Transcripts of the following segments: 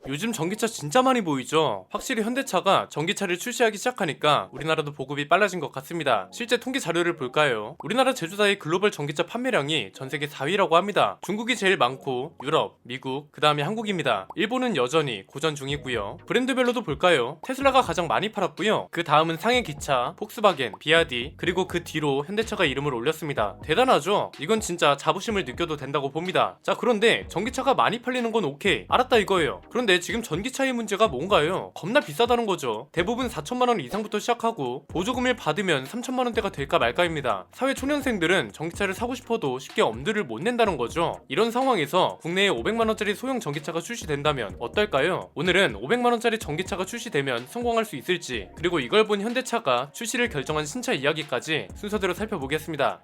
요즘 전기차 진짜 많이 보이죠? 확실히 현대차가 전기차를 출시하기 시작하니까 우리나라도 보급이 빨라진 것 같습니다. 실제 통계 자료를 볼까요? 우리나라 제조사의 글로벌 전기차 판매량이 전세계 4위라고 합니다. 중국이 제일 많고 유럽, 미국, 그 다음이 한국입니다. 일본은 여전히 고전 중이고요. 브랜드별로도 볼까요? 테슬라가 가장 많이 팔았고요. 그 다음은 상해 기차, 폭스바겐, 비아디, 그리고 그 뒤로 현대차가 이름을 올렸습니다. 대단하죠? 이건 진짜 자부심을 느껴도 된다고 봅니다. 자, 그런데 전기차가 많이 팔리는 건 오케이, 알았다 이거예요. 그런데 지금 전기차의 문제가 뭔가요? 겁나 비싸다는 거죠. 대부분 4천만원 이상부터 시작하고 보조금을 받으면 3천만원대가 될까 말까입니다. 사회 초년생들은 전기차를 사고 싶어도 쉽게 엄두를 못 낸다는 거죠. 이런 상황에서 국내에 500만원짜리 소형 전기차가 출시된다면 어떨까요? 오늘은 500만원짜리 전기차가 출시되면 성공할 수 있을지, 그리고 이걸 본 현대차가 출시를 결정한 신차 이야기까지 순서대로 살펴보겠습니다.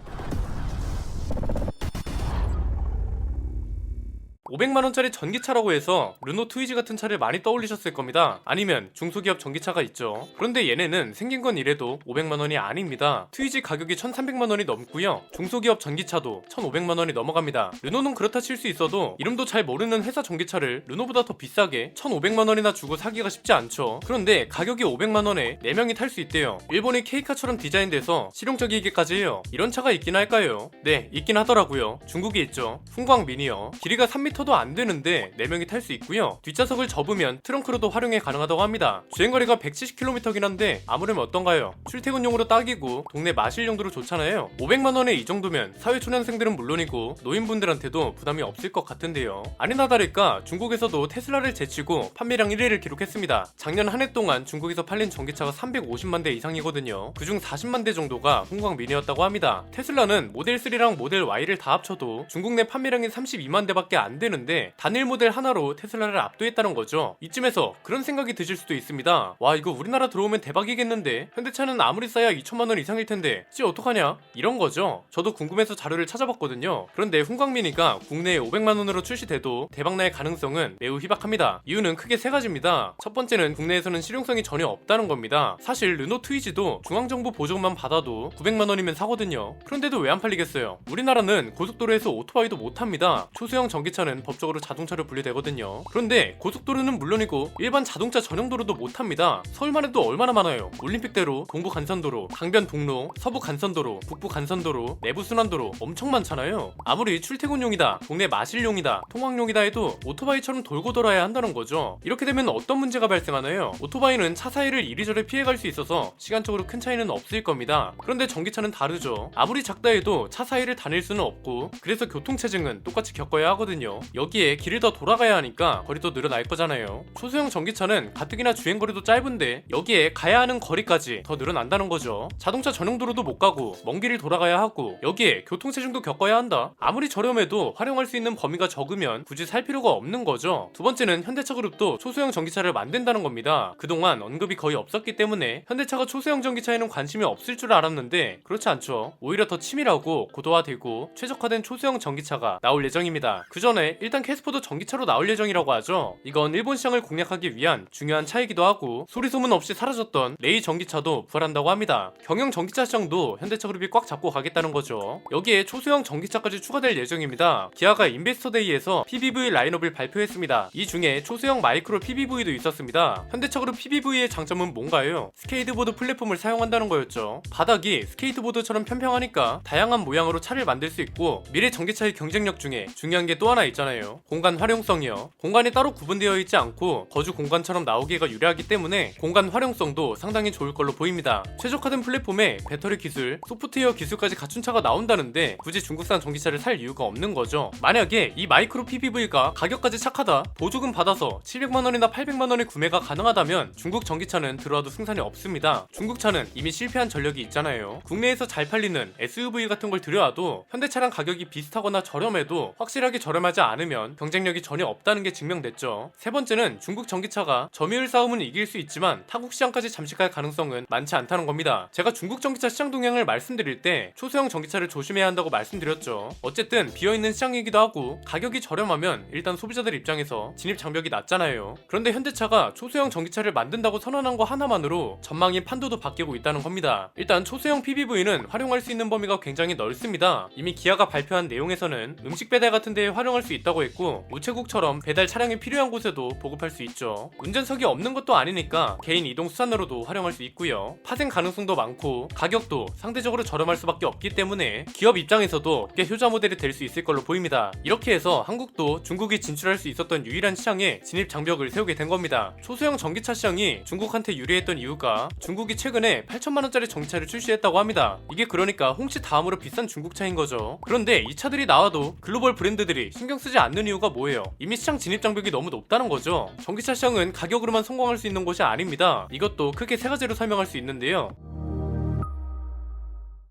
500만원짜리 전기차라고 해서 르노 트위지 같은 차를 많이 떠올리셨을 겁니다. 아니면 중소기업 전기차가 있죠. 그런데 얘네는 생긴 건 이래도 500만원이 아닙니다. 트위지 가격이 1300만원이 넘고요. 중소기업 전기차도 1500만원이 넘어갑니다. 르노는 그렇다 칠 수 있어도 이름도 잘 모르는 회사 전기차를 르노보다 더 비싸게 1500만원이나 주고 사기가 쉽지 않죠. 그런데 가격이 500만원에 4명이 탈 수 있대요. 일본의 K카처럼 디자인돼서 실용적이기까지 해요. 이런 차가 있긴 할까요? 네, 있긴 하더라고요. 중국에 있죠. 풍광 미니어. 길이가 3m도 안 되는데 4명이 탈 수 있고요. 뒷좌석을 접으면 트렁크로도 활용이 가능하다고 합니다. 주행거리가 170km긴 한데 아무렴 어떤가요? 출퇴근용으로 딱이고 동네 마실 용도로 좋잖아요. 500만원에 이 정도면 사회초년생들은 물론이고 노인분들한테도 부담이 없을 것 같은데요. 아니나 다를까 중국에서도 테슬라를 제치고 판매량 1위를 기록했습니다. 작년 한 해 동안 중국에서 팔린 전기차가 350만 대 이상이거든요. 그중 40만 대 정도가 홍광 미니였다고 합니다. 테슬라는 모델 3랑 모델 Y를 다 합쳐도 중국 내 판매량이 32만 대밖에 안 되는데 단일 모델 하나로 테슬라를 압도했다는 거죠. 이쯤에서 그런 생각이 드실 수도 있습니다. 와, 이거 우리나라 들어오면 대박이겠는데? 현대차는 아무리 싸야 2천만원 이상일 텐데 찌 어떡하냐? 이런 거죠. 저도 궁금해서 자료를 찾아봤거든요. 그런데 홍광미니가 국내에 500만원으로 출시돼도 대박날 가능성은 매우 희박합니다. 이유는 크게 세 가지입니다. 첫 번째는 국내에서는 실용성이 전혀 없다는 겁니다. 사실 르노 트위지도 중앙정부 보조금만 받아도 900만원이면 사거든요. 그런데도 왜 안 팔리겠어요? 우리나라는 고속도로에서 오토바이도 못합니다. 초소형 전기차는 법적으로 자동차로 분류되거든요. 그런데 고속도로는 물론이고 일반 자동차 전용도로도 못합니다. 서울만 해도 얼마나 많아요. 올림픽대로, 동부간선도로, 강변북로, 서부간선도로, 북부간선도로, 내부순환도로 엄청 많잖아요. 아무리 출퇴근용이다, 동네 마실용이다, 통학용이다 해도 오토바이처럼 돌고 돌아야 한다는 거죠. 이렇게 되면 어떤 문제가 발생하나요? 오토바이는 차 사이를 이리저리 피해갈 수 있어서 시간적으로 큰 차이는 없을 겁니다. 그런데 전기차는 다르죠. 아무리 작다 해도 차 사이를 다닐 수는 없고, 그래서 교통체증은 똑같이 겪어야 하거든요. 여기에 길을 더 돌아가야 하니까 거리도 늘어날 거잖아요. 초소형 전기차는 가뜩이나 주행거리도 짧은데 여기에 가야 하는 거리까지 더 늘어난다는 거죠. 자동차 전용도로도 못 가고 먼 길을 돌아가야 하고 여기에 교통체증도 겪어야 한다. 아무리 저렴해도 활용할 수 있는 범위가 적으면 굳이 살 필요가 없는 거죠. 두 번째는 현대차 그룹도 초소형 전기차를 만든다는 겁니다. 그동안 언급이 거의 없었기 때문에 현대차가 초소형 전기차에는 관심이 없을 줄 알았는데 그렇지 않죠. 오히려 더 치밀하고 고도화되고 최적화된 초소형 전기차가 나올 예정입니다. 그 전에 일단 캐스퍼도 전기차로 나올 예정이라고 하죠. 이건 일본 시장을 공략하기 위한 중요한 차이기도 하고, 소리 소문 없이 사라졌던 레이 전기차도 부활한다고 합니다. 경영 전기차 시장도 현대차 그룹이 꽉 잡고 가겠다는 거죠. 여기에 초소형 전기차까지 추가될 예정입니다. 기아가 인베스터데이에서 PBV 라인업을 발표했습니다. 이 중에 초소형 마이크로 PBV도 있었습니다. 현대차 그룹 PBV의 장점은 뭔가요? 스케이트보드 플랫폼을 사용한다는 거였죠. 바닥이 스케이트보드처럼 평평하니까 다양한 모양으로 차를 만들 수 있고, 미래 전기차의 경쟁력 중에 중요한 게 또 하나 있잖아요. 공간 활용성이요. 공간이 따로 구분되어 있지 않고 거주 공간처럼 나오기가 유리하기 때문에 공간 활용성도 상당히 좋을 걸로 보입니다. 최적화된 플랫폼에 배터리 기술, 소프트웨어 기술까지 갖춘 차가 나온다는데 굳이 중국산 전기차를 살 이유가 없는 거죠. 만약에 이 마이크로 PBV가 가격까지 착하다, 보조금 받아서 700만원이나 800만원에 구매가 가능하다면 중국 전기차는 들어와도 승산이 없습니다. 중국 차는 이미 실패한 전력이 있잖아요. 국내에서 잘 팔리는 SUV 같은 걸 들여와도 현대차랑 가격이 비슷하거나 저렴해도 확실하게 저렴하지 않으면 경쟁력이 전혀 없다는 게 증명됐죠. 세 번째는 중국 전기차가 점유율 싸움은 이길 수 있지만 타국 시장까지 잠식할 가능성은 많지 않다는 겁니다. 제가 중국 전기차 시장 동향을 말씀드릴 때 초소형 전기차를 조심해야 한다고 말씀드렸죠. 어쨌든 비어있는 시장이기도 하고 가격이 저렴하면 일단 소비자들 입장에서 진입 장벽이 낮잖아요. 그런데 현대차가 초소형 전기차를 만든다고 선언한 거 하나만으로 전망인 판도도 바뀌고 있다는 겁니다. 일단 초소형 PBV는 활용할 수 있는 범위가 굉장히 넓습니다. 이미 기아가 발표한 내용에서는 음식 배달 같은 데에 활용할 수 있다고 했고 우체국처럼 배달 차량이 필요한 곳에도 보급할 수 있죠. 운전석이 없는 것도 아니니까 개인 이동 수단으로도 활용할 수 있고요. 파생 가능성도 많고 가격도 상대적으로 저렴할 수밖에 없기 때문에 기업 입장에서도 꽤 효자 모델이 될 수 있을 걸로 보입니다. 이렇게 해서 한국도 중국이 진출할 수 있었던 유일한 시장에 진입 장벽을 세우게 된 겁니다. 소소형 전기차 시장이 중국한테 유리했던 이유가 중국이 최근에 8천만원짜리 전기차를 출시했다고 합니다. 이게 그러니까 홍시 다음으로 비싼 중국차인 거죠. 그런데 이 차들이 나와도 글로벌 브랜드들이 신경 쓰지 않는 이유가 뭐예요? 이미 시장 진입 장벽이 너무 높다는 거죠. 전기차 시장은 가격으로만 성공할 수 있는 곳이 아닙니다. 이것도 크게 세 가지로 설명할 수 있는데요.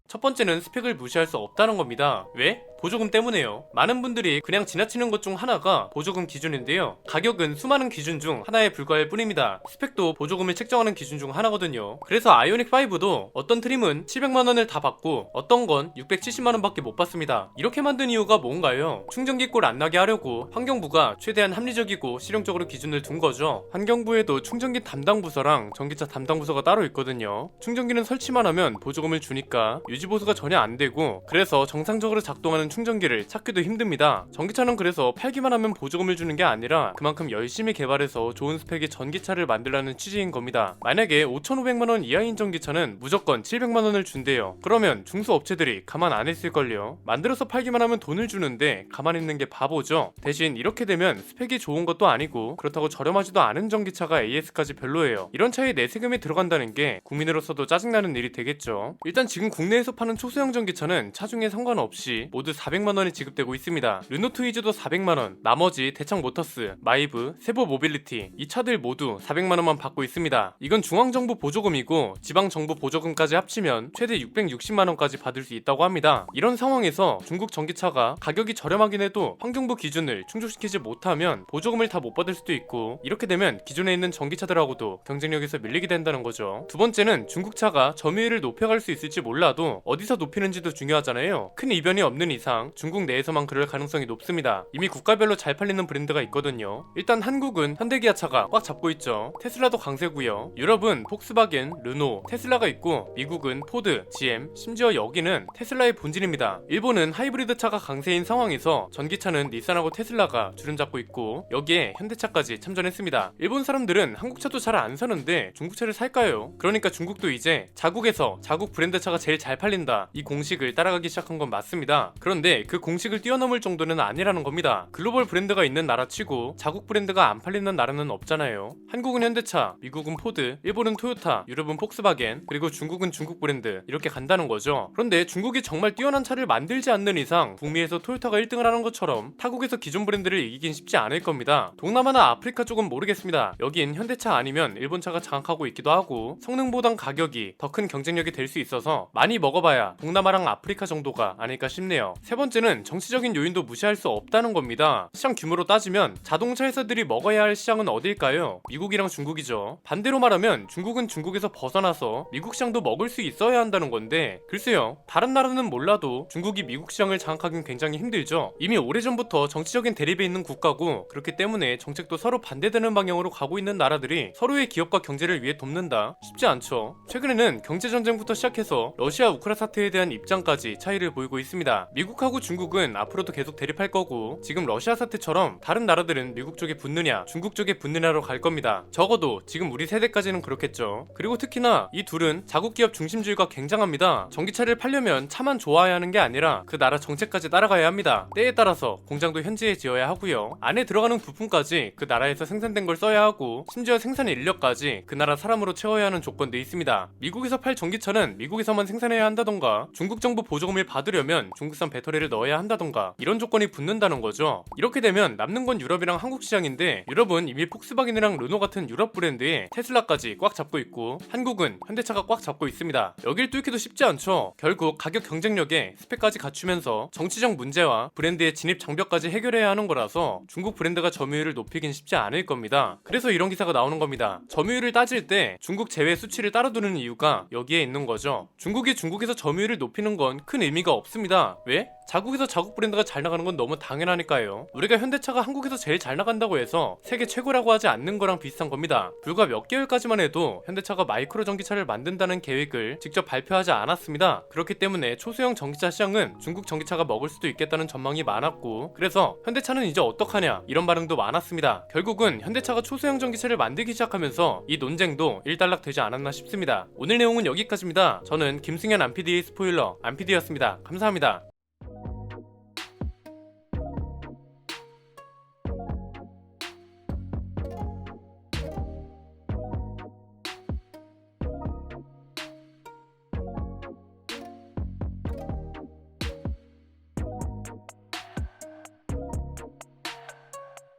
첫 번째는 스펙을 무시할 수 없다는 겁니다. 왜? 보조금 때문에요. 많은 분들이 그냥 지나치는 것 중 하나가 보조금 기준인데요. 가격은 수많은 기준 중 하나에 불과할 뿐입니다. 스펙도 보조금을 책정하는 기준 중 하나거든요. 그래서 아이오닉5도 어떤 트림은 700만원을 다 받고 어떤 건 670만원밖에 못 받습니다. 이렇게 만든 이유가 뭔가요? 충전기 꼴 안 나게 하려고 환경부가 최대한 합리적이고 실용적으로 기준을 둔 거죠. 환경부에도 충전기 담당 부서랑 전기차 담당 부서가 따로 있거든요. 충전기는 설치만 하면 보조금을 주니까 유지보수가 전혀 안 되고 그래서 정상적으로 작동하는 충전기를 찾기도 힘듭니다. 전기차는 그래서 팔기만 하면 보조금을 주는 게 아니라 그만큼 열심히 개발해서 좋은 스펙의 전기차를 만들라는 취지인 겁니다. 만약에 5,500만원 이하인 전기차는 무조건 700만원을 준대요. 그러면 중소업체들이 가만 안 했을걸요. 만들어서 팔기만 하면 돈을 주는데 가만히 있는 게 바보죠. 대신 이렇게 되면 스펙이 좋은 것도 아니고 그렇다고 저렴하지도 않은 전기차가 AS까지 별로예요. 이런 차에 내세금이 들어간다는 게 국민으로서도 짜증나는 일이 되겠죠. 일단 지금 국내에서 파는 초소형 전기차는 차중에 상관없이 모두 400만원이 지급되고 있습니다. 르노 트위즈도 400만원, 나머지 대창 모터스, 마이브, 세보 모빌리티 이 차들 모두 400만원만 받고 있습니다. 이건 중앙정부 보조금이고 지방정부 보조금까지 합치면 최대 660만원까지 받을 수 있다고 합니다. 이런 상황에서 중국 전기차가 가격이 저렴하긴 해도 환경부 기준을 충족시키지 못하면 보조금을 다 못 받을 수도 있고 이렇게 되면 기존에 있는 전기차들하고도 경쟁력에서 밀리게 된다는 거죠. 두 번째는 중국차가 점유율을 높여갈 수 있을지 몰라도 어디서 높이는지도 중요하잖아요. 큰 이변이 없는 이상 중국 내에서만 그럴 가능성이 높습니다. 이미 국가별로 잘 팔리는 브랜드가 있거든요. 일단 한국은 현대기아차가 꽉 잡고 있죠. 테슬라도 강세고요. 유럽은 폭스바겐, 르노, 테슬라가 있고 미국은 포드, GM, 심지어 여기는 테슬라의 본진입니다. 일본은 하이브리드 차가 강세인 상황에서 전기차는 닛산하고 테슬라가 주름잡고 있고 여기에 현대차까지 참전했습니다. 일본 사람들은 한국차도 잘 안 사는데 중국차를 살까요? 그러니까 중국도 이제 자국에서 자국 브랜드차가 제일 잘 팔린다 이 공식을 따라가기 시작한 건 맞습니다. 그런데 그 공식을 뛰어넘을 정도는 아니라는 겁니다. 글로벌 브랜드가 있는 나라 치고 자국 브랜드가 안 팔리는 나라는 없잖아요. 한국은 현대차, 미국은 포드, 일본은 토요타, 유럽은 폭스바겐, 그리고 중국은 중국 브랜드 이렇게 간다는 거죠. 그런데 중국이 정말 뛰어난 차를 만들지 않는 이상 북미에서 토요타가 1등을 하는 것처럼 타국에서 기존 브랜드를 이기긴 쉽지 않을 겁니다. 동남아나 아프리카 쪽은 모르겠습니다. 여긴 현대차 아니면 일본차가 장악하고 있기도 하고 성능보단 가격이 더 큰 경쟁력이 될 수 있어서 많이 먹어봐야 동남아랑 아프리카 정도가 아닐까 싶네요. 세 번째는 정치적인 요인도 무시할 수 없다는 겁니다. 시장 규모로 따지면 자동차 회사들이 먹어야 할 시장은 어딜까요? 미국이랑 중국이죠. 반대로 말하면 중국은 중국에서 벗어나서 미국 시장도 먹을 수 있어야 한다는 건데 글쎄요. 다른 나라는 몰라도 중국이 미국 시장을 장악하긴 굉장히 힘들죠. 이미 오래전부터 정치적인 대립에 있는 국가고 그렇기 때문에 정책도 서로 반대되는 방향으로 가고 있는 나라들이 서로의 기업과 경제를 위해 돕는다? 쉽지 않죠. 최근에는 경제전쟁부터 시작해서 러시아 우크라 사태에 대한 입장까지 차이를 보이고 있습니다. 미국하고 중국은 앞으로도 계속 대립할 거고 지금 러시아 사태처럼 다른 나라들은 미국 쪽에 붙느냐 중국 쪽에 붙느냐로 갈 겁니다. 적어도 지금 우리 세대까지는 그렇겠죠. 그리고 특히나 이 둘은 자국 기업 중심주의가 굉장합니다. 전기차를 팔려면 차만 좋아야 하는 게 아니라 그 나라 정책까지 따라가야 합니다. 때에 따라서 공장도 현지에 지어야 하고요. 안에 들어가는 부품까지 그 나라에서 생산된 걸 써야 하고 심지어 생산 인력까지 그 나라 사람으로 채워야 하는 조건도 있습니다. 미국에서 팔 전기차는 미국에서만 생산해야 한다던가 중국 정부 보조금을 받으려면 중국산 배터리를 넣어야 한다던가 이런 조건이 붙는다는 거죠. 이렇게 되면 남는 건 유럽이랑 한국 시장인데 유럽은 이미 폭스바겐이랑 르노 같은 유럽 브랜드에 테슬라까지 꽉 잡고 있고 한국은 현대차가 꽉 잡고 있습니다. 여길 뚫기도 쉽지 않죠. 결국 가격 경쟁력에 스펙까지 갖추면서 정치적 문제와 브랜드의 진입 장벽까지 해결해야 하는 거라서 중국 브랜드가 점유율을 높이긴 쉽지 않을 겁니다. 그래서 이런 기사가 나오는 겁니다. 점유율을 따질 때 중국 제외 수치를 따라두는 이유가 여기에 있는 거죠. 중국이 중국에서 점유율을 높이는 건 큰 의미가 없습니다. 왜? 자국에서 자국 브랜드가 잘 나가는 건 너무 당연하니까요. 우리가 현대차가 한국에서 제일 잘 나간다고 해서 세계 최고라고 하지 않는 거랑 비슷한 겁니다. 불과 몇 개월까지만 해도 현대차가 마이크로 전기차를 만든다는 계획을 직접 발표하지 않았습니다. 그렇기 때문에 초소형 전기차 시장은 중국 전기차가 먹을 수도 있겠다는 전망이 많았고, 그래서 현대차는 이제 어떡하냐 이런 반응도 많았습니다. 결국은 현대차가 초소형 전기차를 만들기 시작하면서 이 논쟁도 일단락되지 않았나 싶습니다. 오늘 내용은 여기까지입니다. 저는 김승현 안PD의 스포일러 안PD였습니다. 감사합니다.